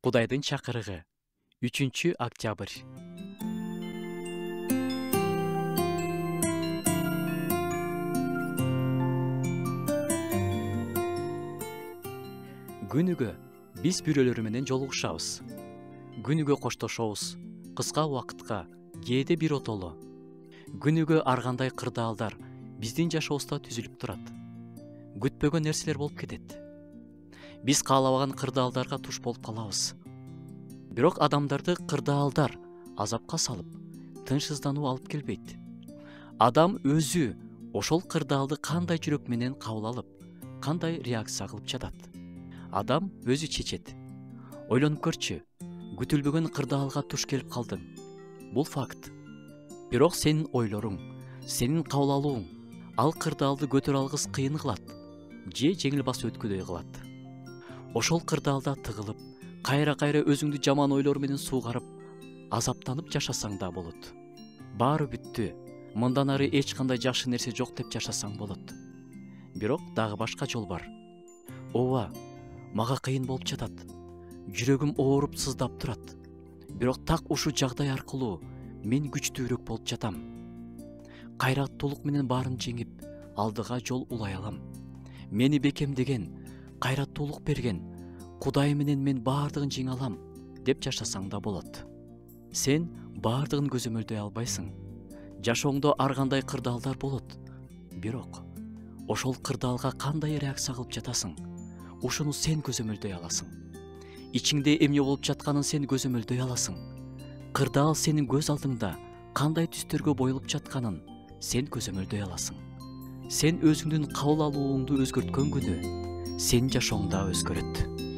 Кудайдын чакырыгы 3-октябрь. Күнүгө биз бирөөлөр менен жолугушабыз. Күнүгө коштошобуз. Кыска убакытка, кээде бир отоло. Күнүгө ар кандай кырдаалдар биздин жашообузда түзүлүп турат. Күтпөгөн нерселер болуп кетет. Биз каалабаган кырдаалдарга туш болуп калабыз. Бирок адамдарды кырдаалдар азапка салып, тынчсыздануу алып келбейт. Адам өзү ошол кырдаалды кандай жүрөк менен кабыл алып, кандай реакция кылып жатат. Адам өзү чечет. Ойлонуп көрчү, күтүлбөгөн кырдаалга туш келип калдың. Бул факт. Бирок сенин ойлоруң, сенин кабыл алууң ал кырдаалды көтөрө алгыс кыйын кылат же жеңил басып өткүдөй кылат. Ошол кырдаалда тыгылып, кайра-кайра өзүңдү жаман ойлор менен суугарып, азаптанып жашасаң да болот. Баары бүттү, мындан ары эч кандай жакшы нерсе жок деп жашасаң болот. Бирок дагы башка жол бар. Ооба, мага кыйын болуп жатат. Жүрөгүм ооруп сыздап турат. Бирок так ушул жагдай аркылуу мен күчтүүрөөк болуп жатам. Кайраттуулук менен баарын жеңип, алдыга жол улай алам. Мени бекемдеген, кайраттуулук берген Кудай менен мен баардыгын жеңе алам деп жашасаң да болот. Сен баардыгын көзөмөлдөй албайсың. Жашооңдо ар кандай кырдаалдар болот. Бирок ошол кырдаалга кандай реакция кылып жатасың? Ушуну сен көзөмөлдөй аласың. Ичиңде эмне болуп жатканын сен көзөмөлдөй аласың. Кырдаал сенин көз алдыңда кандай түстөргө боюлуп жатканын сен көзөмөлдөй аласың. Сен өзүңдүн кабыл алууңду өзгөрткөн күнү сенин жашооң да өзгөрөт.